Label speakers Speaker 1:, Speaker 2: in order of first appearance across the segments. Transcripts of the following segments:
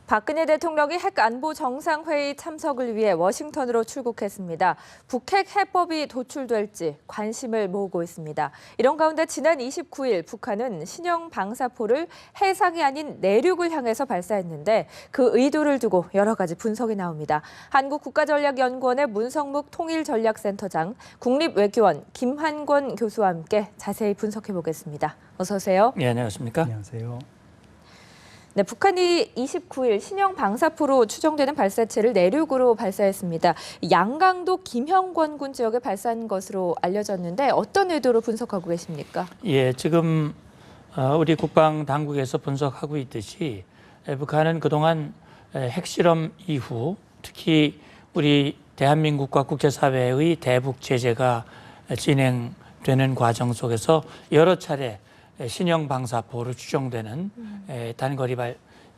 Speaker 1: 박근혜 대통령이 핵 안보 정상회의 참석을 위해 워싱턴으로 출국했습니다. 북핵 해법이 도출될지 관심을 모으고 있습니다. 이런 가운데 지난 29일 북한은 신형 방사포를 해상이 아닌 내륙을 향해서 발사했는데 그 의도를 두고 여러 가지 분석이 나옵니다. 한국국가전략연구원의 문성묵 통일전략센터장, 국립외교원 김한권 교수와 함께 자세히 분석해 보겠습니다. 어서 오세요.
Speaker 2: 네, 안녕하십니까?
Speaker 3: 안녕하세요.
Speaker 1: 네, 북한이 29일 신형 방사포로 추정되는 발사체를 내륙으로 발사했습니다. 양강도 김형권군 지역에 발사한 것으로 알려졌는데 어떤 의도로 분석하고 계십니까?
Speaker 2: 예, 지금 우리 국방 당국에서 분석하고 있듯이 북한은 그동안 핵실험 이후 특히 우리 대한민국과 국제사회의 대북 제재가 진행되는 과정 속에서 여러 차례 신형 방사포로 추정되는 단거리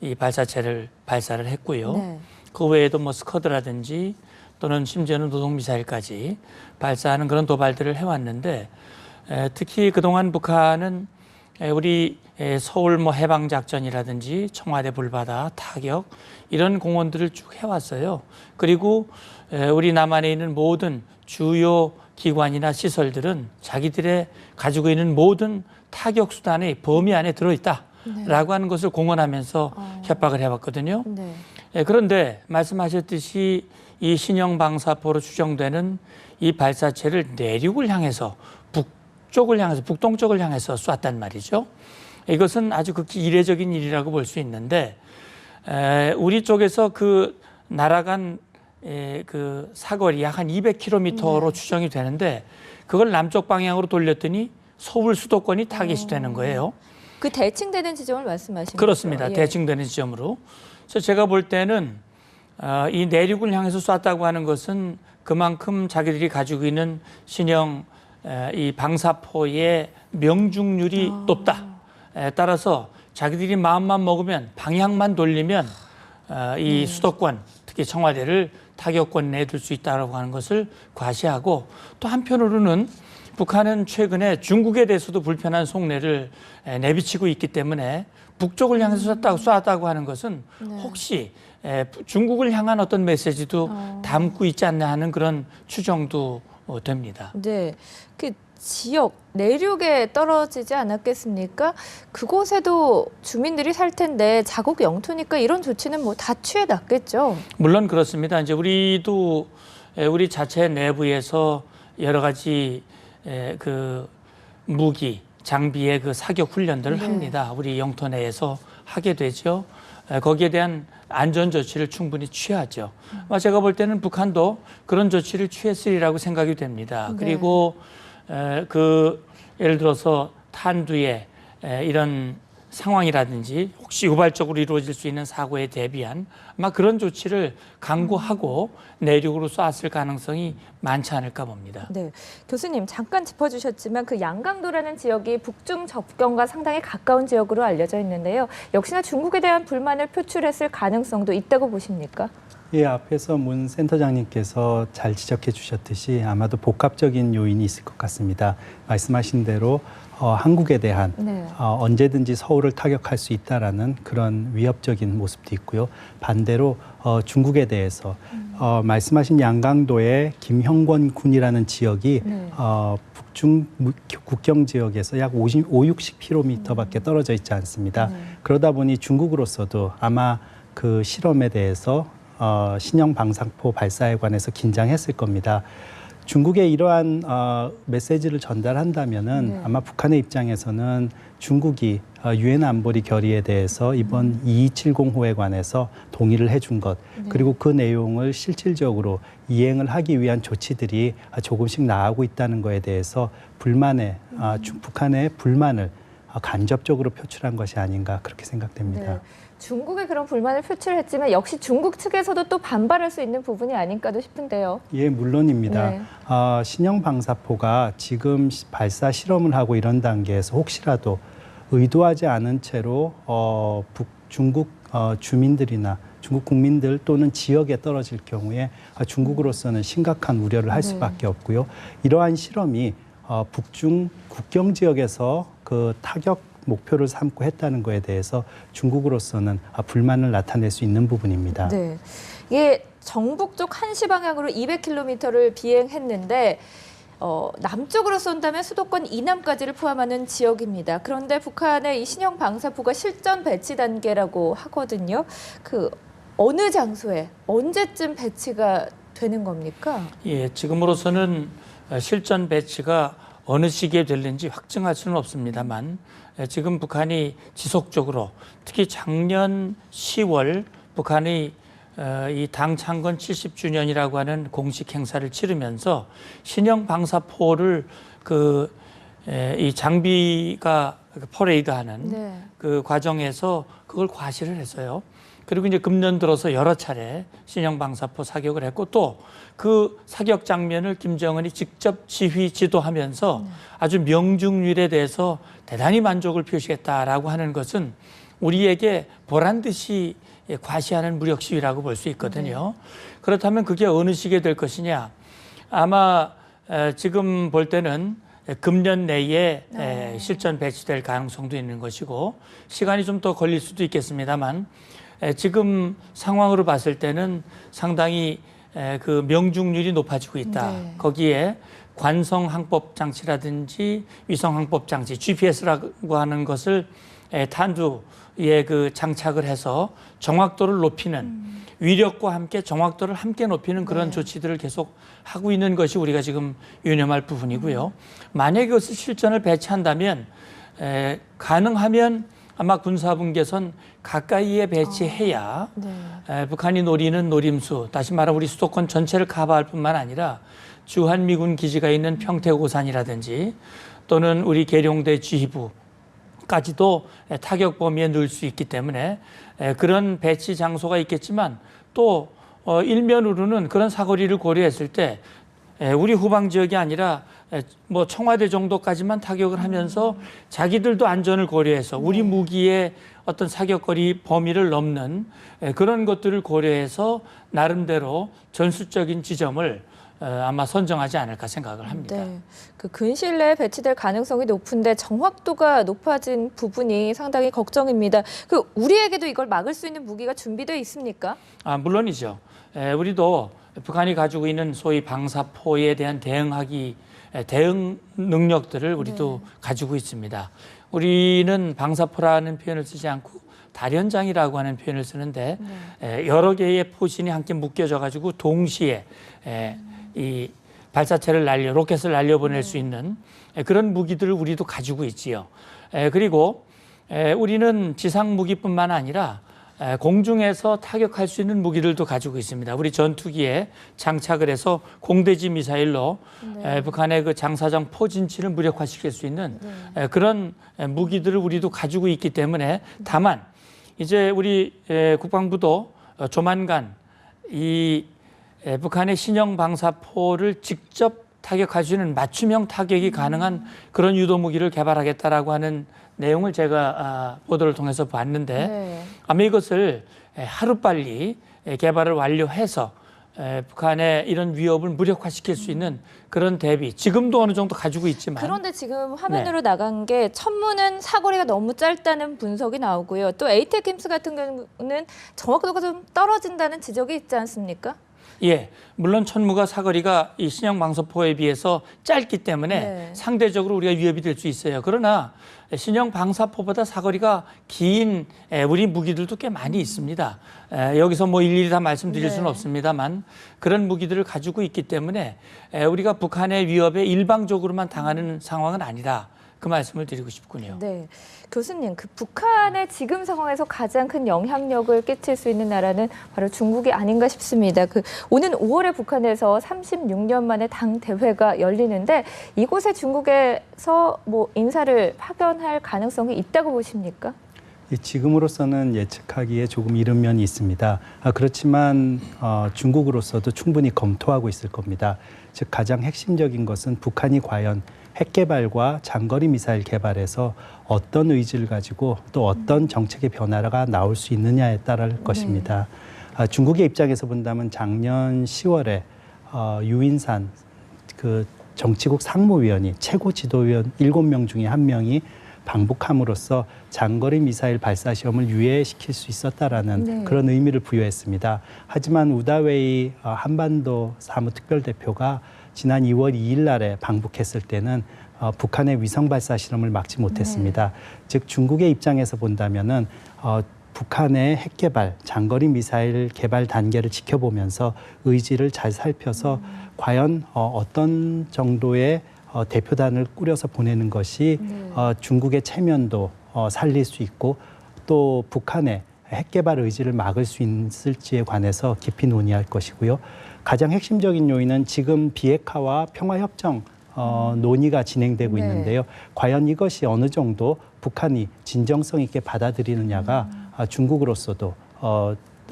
Speaker 2: 이 발사체를 발사를 했고요.
Speaker 1: 네.
Speaker 2: 그 외에도 뭐 스커드라든지 또는 심지어는 노동미사일까지 발사하는 그런 도발들을 해왔는데 특히 그동안 북한은 우리 서울 뭐 해방작전이라든지 청와대 불바다 타격 이런 공언들을 쭉 해왔어요. 그리고 우리 남한에 있는 모든 주요 기관이나 시설들은 자기들의 가지고 있는 모든 타격 수단의 범위 안에 들어있다라고 하는 것을 공언하면서 협박을 해왔거든요.
Speaker 1: 네.
Speaker 2: 그런데 말씀하셨듯이 이 신형 방사포로 추정되는 이 발사체를 내륙을 향해서 북쪽을 향해서 북동쪽을 향해서 쐈단 말이죠. 이것은 아주 극히 이례적인 일이라고 볼 수 있는데 우리 쪽에서 그 날아간 그 사거리 약 한 200km로 추정이 되는데 그걸 남쪽 방향으로 돌렸더니 서울 수도권이 타겟이 되는 거예요.
Speaker 1: 그 대칭되는 지점을 말씀하시는 거죠?
Speaker 2: 그렇습니다.
Speaker 1: 예.
Speaker 2: 대칭되는 지점으로. 그래서 제가 볼 때는 이 내륙을 향해서 쐈다고 하는 것은 그만큼 자기들이 가지고 있는 신형 이 방사포의 명중률이 높다. 따라서 자기들이 마음만 먹으면 방향만 돌리면 이 수도권 특히 청와대를 타격권 내에 둘 수 있다고 하는 것을 과시하고 또 한편으로는 북한은 최근에 중국에 대해서도 불편한 속내를 내비치고 있기 때문에 북쪽을 향해서 쐈다고 하는 것은 혹시 중국을 향한 어떤 메시지도 담고 있지 않나 하는 그런 추정도 됩니다.
Speaker 1: 네, 그 지역 내륙에 떨어지지 않았겠습니까? 그곳에도 주민들이 살 텐데 자국 영토니까 이런 조치는 뭐 다 취해놨겠죠.
Speaker 2: 물론 그렇습니다. 이제 우리도 우리 자체 내부에서 여러 가지 그 무기, 장비의 그 사격 훈련들을 합니다. 우리 영토 내에서 하게 되죠. 거기에 대한 안전 조치를 충분히 취하죠. 제가 볼 때는 북한도 그런 조치를 취했으리라고 생각이 됩니다. 그리고 그 예를 들어서 탄두에 이런 상황이라든지 혹시 우발적으로 이루어질 수 있는 사고에 대비한 아마 그런 조치를 강구하고 내륙으로 쐈을 가능성이 많지 않을까 봅니다.
Speaker 1: 네, 교수님 잠깐 짚어주셨지만 그 양강도라는 지역이 북중 접경과 상당히 가까운 지역으로 알려져 있는데요. 역시나 중국에 대한 불만을 표출했을 가능성도 있다고 보십니까?
Speaker 3: 예, 앞에서 문 센터장님께서 잘 지적해 주셨듯이 아마도 복합적인 요인이 있을 것 같습니다. 말씀하신 대로 한국에 대한 언제든지 서울을 타격할 수 있다라는 그런 위협적인 모습도 있고요. 반대로 중국에 대해서 말씀하신 양강도의 김형권 군이라는 지역이 북중 국경 지역에서 약 60km밖에 떨어져 있지 않습니다. 그러다 보니 중국으로서도 아마 그 실험에 대해서 신형 방사포 발사에 관해서 긴장했을 겁니다. 중국에 이러한 메시지를 전달한다면은 아마 북한의 입장에서는 중국이 유엔 안보리 결의에 대해서 이번 2270호에 관해서 동의를 해준 것 그리고 그 내용을 실질적으로 이행을 하기 위한 조치들이 조금씩 나아가고 있다는 것에 대해서 북한의 불만을 간접적으로 표출한 것이 아닌가 그렇게 생각됩니다.
Speaker 1: 네. 중국의 그런 불만을 표출했지만 역시 중국 측에서도 또 반발할 수 있는 부분이 아닌가도 싶은데요.
Speaker 3: 예, 물론입니다. 신형 방사포가 지금 발사 실험을 하고 이런 단계에서 혹시라도 의도하지 않은 채로 중국 주민들이나 중국 국민들 또는 지역에 떨어질 경우에 중국으로서는 심각한 우려를 할 수밖에 없고요. 이러한 실험이 북중 국경 지역에서 그 타격 목표를 삼고 했다는 거에 대해서 중국으로서는 불만을 나타낼 수 있는 부분입니다.
Speaker 1: 네, 이게 정북 쪽 한시 방향으로 200km를 비행했는데 남쪽으로 쏜다면 수도권 이남까지를 포함하는 지역입니다. 그런데 북한의 이 신형 방사포가 실전 배치 단계라고 하거든요. 그 어느 장소에 언제쯤 배치가 되는 겁니까?
Speaker 2: 예, 지금으로서는 실전 배치가 어느 시기에 될는지 확증할 수는 없습니다만 지금 북한이 지속적으로 특히 작년 10월 북한이 이 당 창건 70주년이라고 하는 공식 행사를 치르면서 신형 방사포를 이 장비가 퍼레이드하는
Speaker 1: 네.
Speaker 2: 그 과정에서 그걸 과시를 했어요. 그리고 이제 금년 들어서 여러 차례 신형 방사포 사격을 했고 또 그 사격 장면을 김정은이 직접 지휘 지도하면서 아주 명중률에 대해서 대단히 만족을 표시했다라고 하는 것은 우리에게 보란 듯이 과시하는 무력 시위라고 볼 수 있거든요. 그렇다면 그게 어느 시기에 될 것이냐? 아마 지금 볼 때는 금년 내에 실전 배치될 가능성도 있는 것이고 시간이 좀 더 걸릴 수도 있겠습니다만 지금 상황으로 봤을 때는 상당히 그 명중률이 높아지고 있다.
Speaker 1: 네.
Speaker 2: 거기에 관성 항법 장치라든지 위성 항법 장치 GPS라고 하는 것을 탄두에 그 장착을 해서 정확도를 높이는 위력과 함께 정확도를 함께 높이는 그런 조치들을 계속 하고 있는 것이 우리가 지금 유념할 부분이고요. 만약에 그것을 실전을 배치한다면 가능하면 아마 군사분계선 가까이에 배치해야 북한이 노리는 노림수, 다시 말하면 우리 수도권 전체를 커버할 뿐만 아니라 주한미군 기지가 있는 평택오산이라든지 또는 우리 계룡대 지휘부까지도 타격 범위에 넣을 수 있기 때문에 그런 배치 장소가 있겠지만 또 일면으로는 그런 사거리를 고려했을 때 우리 후방 지역이 아니라 뭐 청와대 정도까지만 타격을 하면서 자기들도 안전을 고려해서 우리 무기의 어떤 사격거리 범위를 넘는 그런 것들을 고려해서 나름대로 전술적인 지점을 아마 선정하지 않을까 생각을 합니다.
Speaker 1: 네, 그 근시일 내에 배치될 가능성이 높은데 정확도가 높아진 부분이 상당히 걱정입니다. 그 우리에게도 이걸 막을 수 있는 무기가 준비되어 있습니까?
Speaker 2: 물론이죠. 우리도 북한이 가지고 있는 소위 방사포에 대한 대응 능력들을 우리도 가지고 있습니다. 우리는 방사포라는 표현을 쓰지 않고 다련장이라고 하는 표현을 쓰는데 여러 개의 포신이 함께 묶여져 가지고 동시에 이 발사체를 로켓을 날려보낼 수 있는 그런 무기들을 우리도 가지고 있지요. 그리고 우리는 지상 무기뿐만 아니라 공중에서 타격할 수 있는 무기들도 가지고 있습니다. 우리 전투기에 장착을 해서 공대지 미사일로 북한의 그 장사정 포진치를 무력화시킬 수 있는 그런 무기들을 우리도 가지고 있기 때문에 다만 이제 우리 국방부도 조만간 이 북한의 신형 방사포를 직접 타격할 수 있는 맞춤형 타격이 가능한 그런 유도 무기를 개발하겠다라고 하는 내용을 제가 보도를 통해서 봤는데 아마 이것을 하루빨리 개발을 완료해서 북한의 이런 위협을 무력화시킬 수 있는 그런 대비 지금도 어느 정도 가지고 있지만
Speaker 1: 그런데 지금 화면으로 나간 게 천문은 사거리가 너무 짧다는 분석이 나오고요. 또 에이테킴스 같은 경우는 정확도가 좀 떨어진다는 지적이 있지 않습니까?
Speaker 2: 예, 물론 천무가 사거리가 이 신형 방사포에 비해서 짧기 때문에 상대적으로 우리가 위협이 될 수 있어요. 그러나 신형 방사포보다 사거리가 긴 우리 무기들도 꽤 많이 있습니다. 여기서 뭐 일일이 다 말씀드릴 수는 없습니다만 그런 무기들을 가지고 있기 때문에 우리가 북한의 위협에 일방적으로만 당하는 상황은 아니다. 그 말씀을 드리고 싶군요.
Speaker 1: 네, 교수님, 그 북한의 지금 상황에서 가장 큰 영향력을 끼칠 수 있는 나라는 바로 중국이 아닌가 싶습니다. 오는 5월에 북한에서 36년 만에 당 대회가 열리는데 이곳에 중국에서 뭐 인사를 파견할 가능성이 있다고 보십니까?
Speaker 3: 지금으로서는 예측하기에 조금 이른 면이 있습니다. 그렇지만 중국으로서도 충분히 검토하고 있을 겁니다. 즉 가장 핵심적인 것은 북한이 과연 핵 개발과 장거리 미사일 개발에서 어떤 의지를 가지고 또 어떤 정책의 변화가 나올 수 있느냐에 따를 것입니다. 중국의 입장에서 본다면 작년 10월에 유인산 그 정치국 상무위원이 최고 지도위원 7명 중에 1명이 방북함으로써 장거리 미사일 발사 시험을 유예시킬 수 있었다라는
Speaker 1: 네.
Speaker 3: 그런 의미를 부여했습니다. 하지만 우다웨이 한반도 사무특별대표가 지난 2월 2일 날에 방북했을 때는 북한의 위성 발사 실험을 막지 못했습니다. 즉 중국의 입장에서 본다면은 북한의 핵 개발, 장거리 미사일 개발 단계를 지켜보면서 의지를 잘 살펴서 과연 어떤 정도의 대표단을 꾸려서 보내는 것이 중국의 체면도 살릴 수 있고 또 북한의 핵 개발 의지를 막을 수 있을지에 관해서 깊이 논의할 것이고요. 가장 핵심적인 요인은 지금 비핵화와 평화협정 논의가 진행되고
Speaker 1: 네.
Speaker 3: 있는데요. 과연 이것이 어느 정도 북한이 진정성 있게 받아들이느냐가 중국으로서도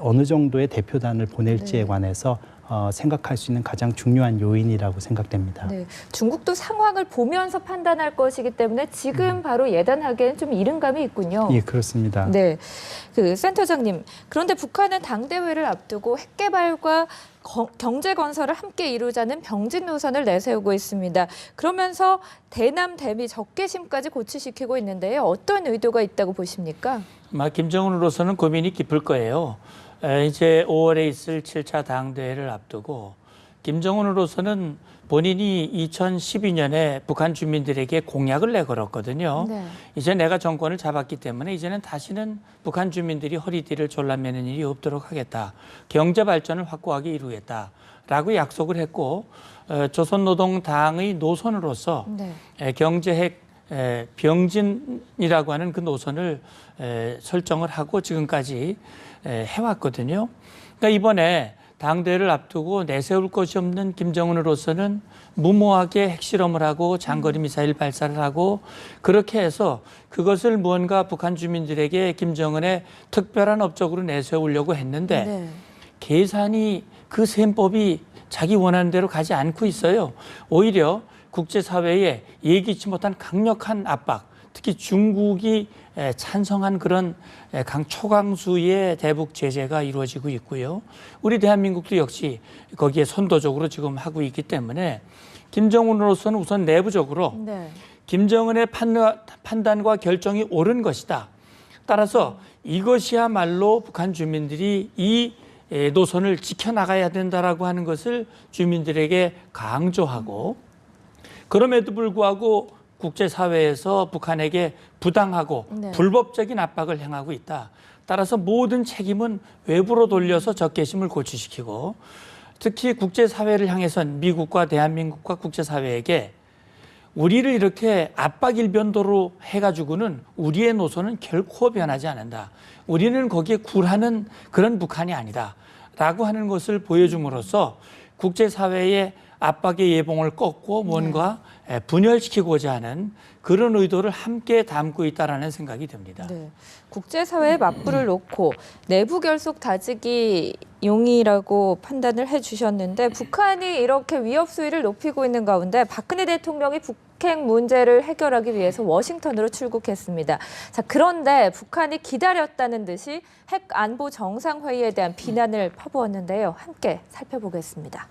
Speaker 3: 어느 정도의 대표단을 보낼지에
Speaker 1: 네.
Speaker 3: 관해서 생각할 수 있는 가장 중요한 요인이라고 생각됩니다.
Speaker 1: 네, 중국도 상황을 보면서 판단할 것이기 때문에 지금 바로 예단하기에는 좀 이른 감이 있군요.
Speaker 3: 예, 그렇습니다.
Speaker 1: 네, 그 센터장님, 그런데 북한은 당대회를 앞두고 핵 개발과 경제 건설을 함께 이루자는 병진 노선을 내세우고 있습니다. 그러면서 대남 대미 적개심까지 고취시키고 있는데요. 어떤 의도가 있다고 보십니까?
Speaker 2: 김정은으로서는 고민이 깊을 거예요. 이제 5월에 있을 7차 당대회를 앞두고 김정은으로서는 본인이 2012년에 북한 주민들에게 공약을 내걸었거든요.
Speaker 1: 네.
Speaker 2: 이제 내가 정권을 잡았기 때문에 이제는 다시는 북한 주민들이 허리띠를 졸라매는 일이 없도록 하겠다. 경제 발전을 확고하게 이루겠다라고 약속을 했고 조선노동당의 노선으로서
Speaker 1: 네.
Speaker 2: 경제핵 병진이라고 하는 그 노선을 설정을 하고 지금까지 해왔거든요. 그러니까 이번에 당대회를 앞두고 내세울 것이 없는 김정은으로서는 무모하게 핵실험을 하고 장거리 미사일 발사를 하고 그렇게 해서 그것을 무언가 북한 주민들에게 김정은의 특별한 업적으로 내세우려고 했는데
Speaker 1: 네.
Speaker 2: 계산이 그 셈법이 자기 원하는 대로 가지 않고 있어요. 오히려 국제사회에 예기치 못한 강력한 압박, 특히 중국이 찬성한 그런 초강수의 대북 제재가 이루어지고 있고요. 우리 대한민국도 역시 거기에 선도적으로 지금 하고 있기 때문에 김정은으로서는 우선 내부적으로
Speaker 1: 네.
Speaker 2: 김정은의 판단과 결정이 옳은 것이다. 따라서 이것이야말로 북한 주민들이 이 노선을 지켜나가야 된다라고 하는 것을 주민들에게 강조하고 그럼에도 불구하고 국제사회에서 북한에게 부당하고
Speaker 1: 네.
Speaker 2: 불법적인 압박을 행하고 있다. 따라서 모든 책임은 외부로 돌려서 적개심을 고취시키고 특히 국제사회를 향해선 미국과 대한민국과 국제사회에게 우리를 이렇게 압박 일변도로 해가지고는 우리의 노선은 결코 변하지 않는다. 우리는 거기에 굴하는 그런 북한이 아니다. 라고 하는 것을 보여줌으로써 국제사회의 압박의 예봉을 꺾고 뭔가 분열시키고자 하는 그런 의도를 함께 담고 있다라는 생각이 듭니다.
Speaker 1: 네. 국제사회의 맞불을 놓고 내부 결속 다지기 용이라고 판단을 해주셨는데 북한이 이렇게 위협 수위를 높이고 있는 가운데 박근혜 대통령이 북핵 문제를 해결하기 위해서 워싱턴으로 출국했습니다. 자, 그런데 북한이 기다렸다는 듯이 핵 안보 정상회의에 대한 비난을 퍼부었는데요. 함께 살펴보겠습니다.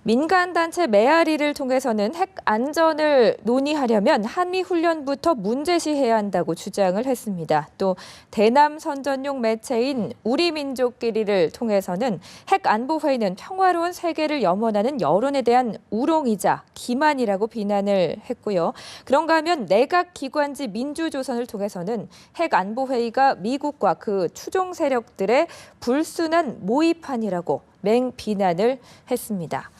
Speaker 1: 민간단체 메아리를 통해서는 핵 안전을 논의하려면 한미 훈련부터 문제시해야 한다고 주장을 했습니다. 또 대남 선전용 매체인 우리민족끼리를 통해서는 핵 안보 회의는 평화로운 세계를 염원하는 여론에 대한 우롱이자 기만이라고 비난을 했고요. 그런가 하면 내각 기관지 민주조선을 통해서는 핵 안보 회의가 미국과 그 추종 세력들의 불순한 모의판이라고 맹비난을 했습니다.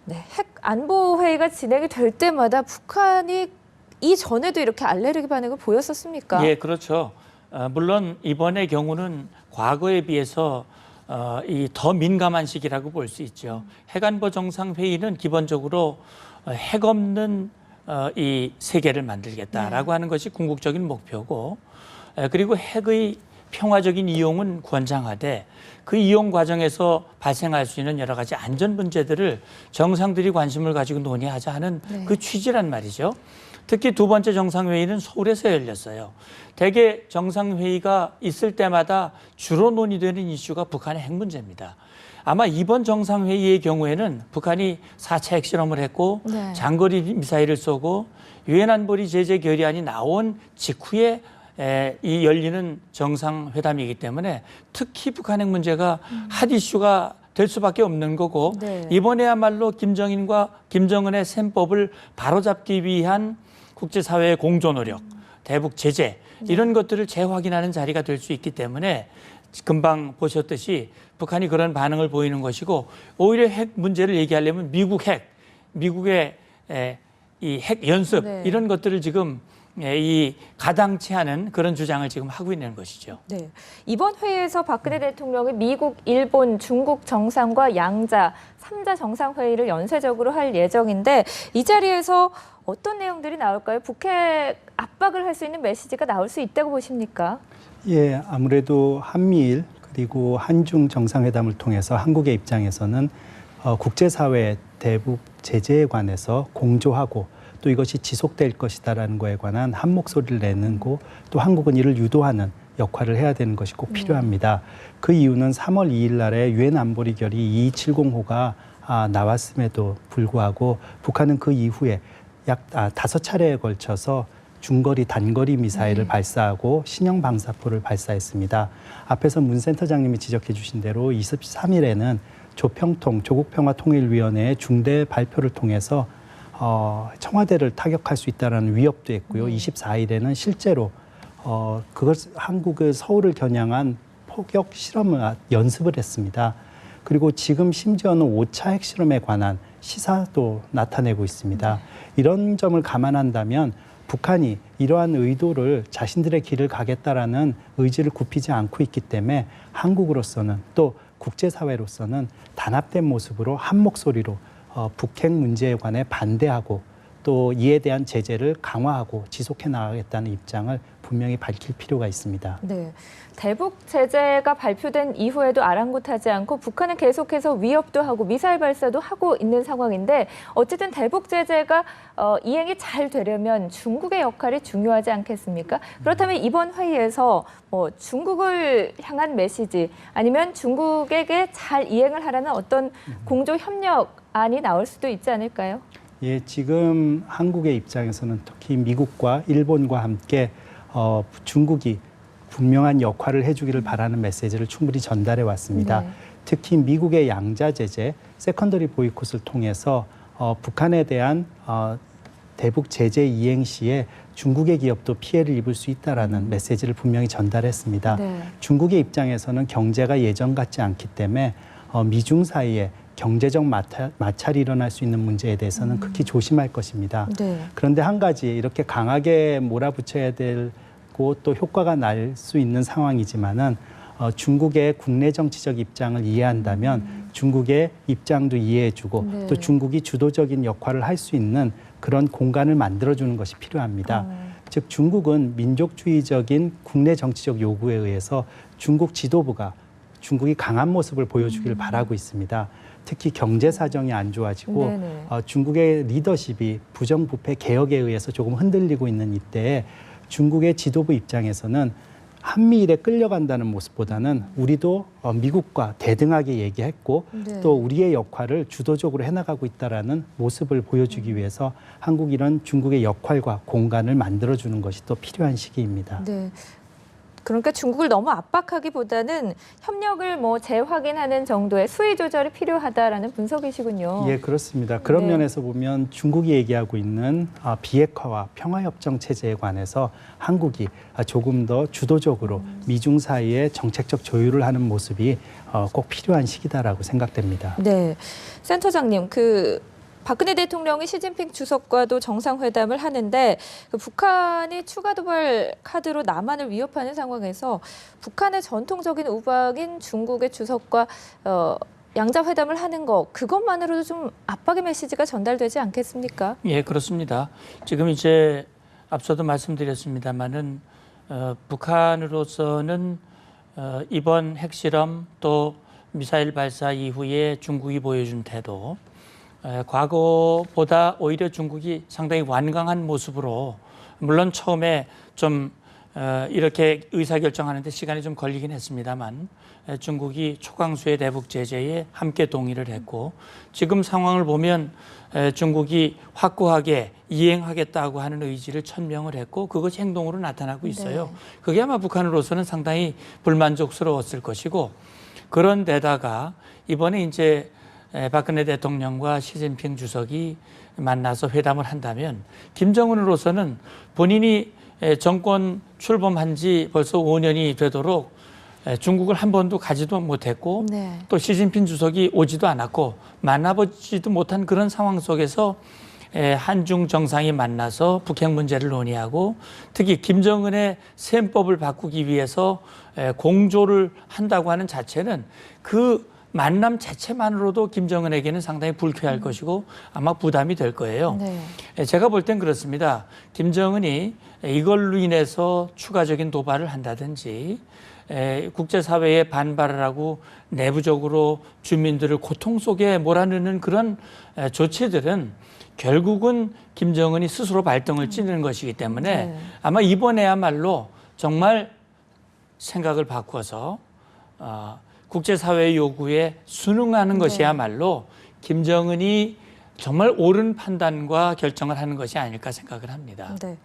Speaker 1: 네, 핵 안보 회의가 진행이 될 때마다 북한이 이전에도 이렇게 알레르기 반응을 보였었습니까?
Speaker 2: 예, 그렇죠. 물론 이번의 경우는 과거에 비해서 이 더 민감한 시기라고 볼 수 있죠. 핵안보 정상회의는 기본적으로 핵 없는 이 세계를 만들겠다라고 하는 것이 궁극적인 목표고 그리고 핵의 평화적인 이용은 권장하되 그 이용 과정에서 발생할 수 있는 여러 가지 안전 문제들을 정상들이 관심을 가지고 논의하자 하는 그 취지란 말이죠. 특히 두 번째 정상회의는 서울에서 열렸어요. 대개 정상회의가 있을 때마다 주로 논의되는 이슈가 북한의 핵 문제입니다. 아마 이번 정상회의의 경우에는 북한이 4차 핵실험을 했고
Speaker 1: 네.
Speaker 2: 장거리 미사일을 쏘고 유엔 안보리 제재 결의안이 나온 직후에 이 열리는 정상회담이기 때문에 특히 북한 핵 문제가 핫 이슈가 될 수밖에 없는 거고
Speaker 1: 네.
Speaker 2: 이번에야말로 김정인과 김정은의 셈법을 바로잡기 위한 국제사회의 공조 노력, 대북 제재 이런 것들을 재확인하는 자리가 될 수 있기 때문에 금방 보셨듯이 북한이 그런 반응을 보이는 것이고 오히려 핵 문제를 얘기하려면 미국의 이 핵 연습
Speaker 1: 네.
Speaker 2: 이런 것들을 지금 이 가당치 않은 그런 주장을 지금 하고 있는 것이죠.
Speaker 1: 네. 이번 회의에서 박근혜 대통령이 미국, 일본, 중국 정상과 양자 3자 정상회의를 연쇄적으로 할 예정인데 이 자리에서 어떤 내용들이 나올까요? 북핵 압박을 할 수 있는 메시지가 나올 수 있다고 보십니까?
Speaker 3: 예, 아무래도 한미일 그리고 한중 정상회담을 통해서 한국의 입장에서는 국제사회 대북 제재에 관해서 공조하고 또 이것이 지속될 것이다라는 거에 관한 한 목소리를 내는 거, 또 한국은 이를 유도하는 역할을 해야 되는 것이 꼭 필요합니다. 그 이유는 3월 2일 날에 유엔 안보리 결의 2270호가 나왔음에도 불구하고 북한은 그 이후에 약 5차례에 걸쳐서 중거리, 단거리 미사일을 발사하고 신형 방사포를 발사했습니다. 앞에서 문 센터장님이 지적해 주신 대로 23일에는 조국평화통일위원회의 중대 발표를 통해서 청와대를 타격할 수 있다는 위협도 했고요. 24일에는 실제로 한국의 서울을 겨냥한 포격 실험을 연습을 했습니다. 그리고 지금 심지어는 5차 핵실험에 관한 시사도 나타내고 있습니다. 이런 점을 감안한다면 북한이 이러한 의도를 자신들의 길을 가겠다라는 의지를 굽히지 않고 있기 때문에 한국으로서는 또 국제사회로서는 단합된 모습으로 한 목소리로 북핵 문제에 관해 반대하고 또 이에 대한 제재를 강화하고 지속해 나가겠다는 입장을 분명히 밝힐 필요가 있습니다.
Speaker 1: 네, 대북 제재가 발표된 이후에도 아랑곳하지 않고 북한은 계속해서 위협도 하고 미사일 발사도 하고 있는 상황인데 어쨌든 대북 제재가 이행이 잘 되려면 중국의 역할이 중요하지 않겠습니까? 그렇다면 이번 회의에서 중국을 향한 메시지 아니면 중국에게 잘 이행을 하라는 어떤 공조 협력안이 나올 수도 있지 않을까요?
Speaker 3: 예, 지금 한국의 입장에서는 특히 미국과 일본과 함께 중국이 분명한 역할을 해주기를 바라는 메시지를 충분히 전달해 왔습니다.
Speaker 1: 네.
Speaker 3: 특히 미국의 양자 제재, 세컨더리 보이콧을 통해서 북한에 대한 대북 제재 이행 시에 중국의 기업도 피해를 입을 수 있다라는 메시지를 분명히 전달했습니다.
Speaker 1: 네.
Speaker 3: 중국의 입장에서는 경제가 예전 같지 않기 때문에 미중 사이에 경제적 마찰이 일어날 수 있는 문제에 대해서는 극히 조심할 것입니다.
Speaker 1: 네.
Speaker 3: 그런데 한 가지 이렇게 강하게 몰아붙여야 되고 또 효과가 날 수 있는 상황이지만은 중국의 국내 정치적 입장을 이해한다면 중국의 입장도 이해해주고
Speaker 1: 네.
Speaker 3: 또 중국이 주도적인 역할을 할 수 있는 그런 공간을 만들어주는 것이 필요합니다. 즉 중국은 민족주의적인 국내 정치적 요구에 의해서 중국 지도부가 중국이 강한 모습을 보여주기를 바라고 있습니다. 특히 경제 사정이 안 좋아지고 중국의 리더십이 부정부패 개혁에 의해서 조금 흔들리고 있는 이때에 중국의 지도부 입장에서는 한미일에 끌려간다는 모습보다는 우리도 미국과 대등하게 얘기했고 또 우리의 역할을 주도적으로 해나가고 있다라는 모습을 보여주기 위해서 한국이 이런 중국의 역할과 공간을 만들어주는 것이 또 필요한 시기입니다.
Speaker 1: 네. 그러니까 중국을 너무 압박하기보다는 협력을 재확인하는 정도의 수위 조절이 필요하다라는 분석이시군요.
Speaker 3: 예, 그렇습니다. 그런
Speaker 1: 네.
Speaker 3: 면에서 보면 중국이 얘기하고 있는 비핵화와 평화협정 체제에 관해서 한국이 조금 더 주도적으로 미중 사이에 정책적 조율을 하는 모습이 꼭 필요한 시기다라고 생각됩니다.
Speaker 1: 네, 센터장님, 박근혜 대통령이 시진핑 주석과도 정상회담을 하는데 북한이 추가 도발 카드로 남한을 위협하는 상황에서 북한의 전통적인 우방인 중국의 주석과 양자회담을 하는 거 그것만으로도 좀 압박의 메시지가 전달되지 않겠습니까?
Speaker 2: 예, 그렇습니다. 지금 이제 앞서도 말씀드렸습니다마는 북한으로서는 이번 핵실험 또 미사일 발사 이후에 중국이 보여준 태도 과거보다 오히려 중국이 상당히 완강한 모습으로 물론 처음에 좀 이렇게 의사결정하는데 시간이 좀 걸리긴 했습니다만 중국이 초강수의 대북 제재에 함께 동의를 했고 지금 상황을 보면 중국이 확고하게 이행하겠다고 하는 의지를 천명을 했고 그것이 행동으로 나타나고 있어요.
Speaker 1: 네.
Speaker 2: 그게 아마 북한으로서는 상당히 불만족스러웠을 것이고 그런데다가 이번에 이제 박근혜 대통령과 시진핑 주석이 만나서 회담을 한다면 김정은으로서는 본인이 정권 출범한 지 벌써 5년이 되도록 중국을 한 번도 가지도 못했고
Speaker 1: 네.
Speaker 2: 또 시진핑 주석이 오지도 않았고 만나보지도 못한 그런 상황 속에서 한중 정상이 만나서 북핵 문제를 논의하고 특히 김정은의 셈법을 바꾸기 위해서 공조를 한다고 하는 자체는 그 만남 자체만으로도 김정은에게는 상당히 불쾌할 것이고 아마 부담이 될 거예요.
Speaker 1: 네.
Speaker 2: 제가 볼 땐 그렇습니다. 김정은이 이걸로 인해서 추가적인 도발을 한다든지 국제사회에 반발을 하고 내부적으로 주민들을 고통 속에 몰아넣는 그런 조치들은 결국은 김정은이 스스로 발등을 찌르는 것이기 때문에
Speaker 1: 네.
Speaker 2: 아마 이번에야말로 정말 생각을 바꿔서 국제사회의 요구에 순응하는 것이야말로 김정은이 정말 옳은 판단과 결정을 하는 것이 아닐까 생각을 합니다.
Speaker 1: 네.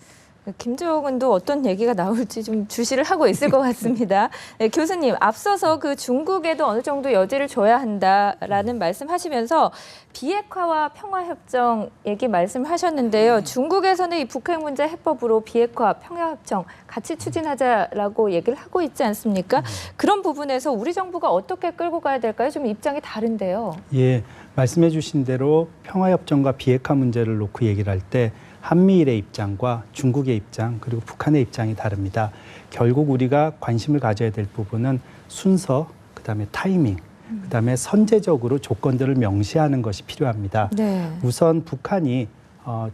Speaker 1: 김정은도 어떤 얘기가 나올지 좀 주시를 하고 있을 것 같습니다. 네, 교수님, 앞서서 그 중국에도 어느 정도 여지를 줘야 한다라는 말씀하시면서 비핵화와 평화협정 얘기 말씀하셨는데요. 중국에서는 이 북핵 문제 해법으로 비핵화, 평화협정 같이 추진하자라고 얘기를 하고 있지 않습니까? 그런 부분에서 우리 정부가 어떻게 끌고 가야 될까요? 좀 입장이 다른데요.
Speaker 3: 예, 말씀해 주신 대로 평화협정과 비핵화 문제를 놓고 얘기를 할 때 한미일의 입장과 중국의 입장 그리고 북한의 입장이 다릅니다. 결국 우리가 관심을 가져야 될 부분은 순서, 그다음에 타이밍, 그다음에 선제적으로 조건들을 명시하는 것이 필요합니다.
Speaker 1: 네.
Speaker 3: 우선 북한이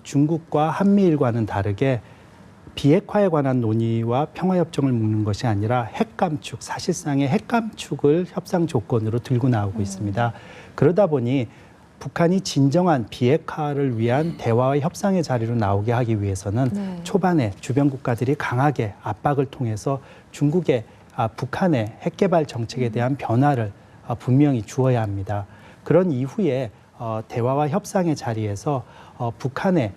Speaker 3: 중국과 한미일과는 다르게 비핵화에 관한 논의와 평화협정을 묻는 것이 아니라 핵감축, 사실상의 핵감축을 협상 조건으로 들고 나오고 있습니다. 그러다 보니 북한이 진정한 비핵화를 위한 대화와 협상의 자리로 나오게 하기 위해서는
Speaker 1: 네.
Speaker 3: 초반에 주변 국가들이 강하게 압박을 통해서 중국의 북한의 핵개발 정책에 대한 변화를 분명히 주어야 합니다. 그런 이후에 대화와 협상의 자리에서 북한의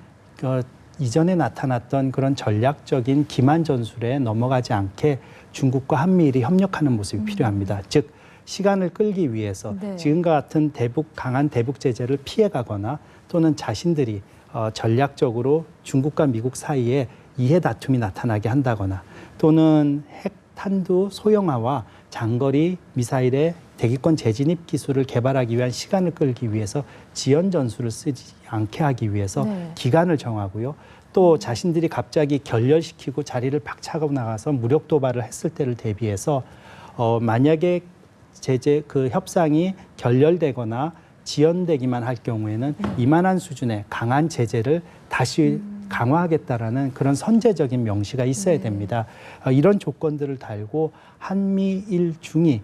Speaker 3: 이전에 나타났던 그런 전략적인 기만 전술에 넘어가지 않게 중국과 한미일이 협력하는 모습이 필요합니다. 즉 시간을 끌기 위해서
Speaker 1: 네.
Speaker 3: 지금과 같은 강한 대북 제재를 피해가거나 또는 자신들이 전략적으로 중국과 미국 사이에 이해 다툼이 나타나게 한다거나 또는 핵탄두 소형화와 장거리 미사일의 대기권 재진입 기술을 개발하기 위한 시간을 끌기 위해서 지연 전술을 쓰지 않게 하기 위해서
Speaker 1: 네.
Speaker 3: 기간을 정하고요. 또 자신들이 갑자기 결렬시키고 자리를 박차고 나가서 무력 도발을 했을 때를 대비해서 만약에 그 협상이 결렬되거나 지연되기만 할 경우에는 이만한 수준의 강한 제재를 다시 강화하겠다라는 그런 선제적인 명시가 있어야 됩니다. 이런 조건들을 달고 한미일 중이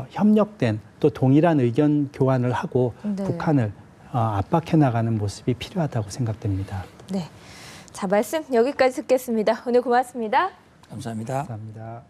Speaker 3: 협력된 또 동일한 의견 교환을 하고
Speaker 1: 네.
Speaker 3: 북한을 압박해 나가는 모습이 필요하다고 생각됩니다.
Speaker 1: 네. 자, 말씀 여기까지 듣겠습니다. 오늘 고맙습니다.
Speaker 2: 감사합니다.
Speaker 3: 감사합니다.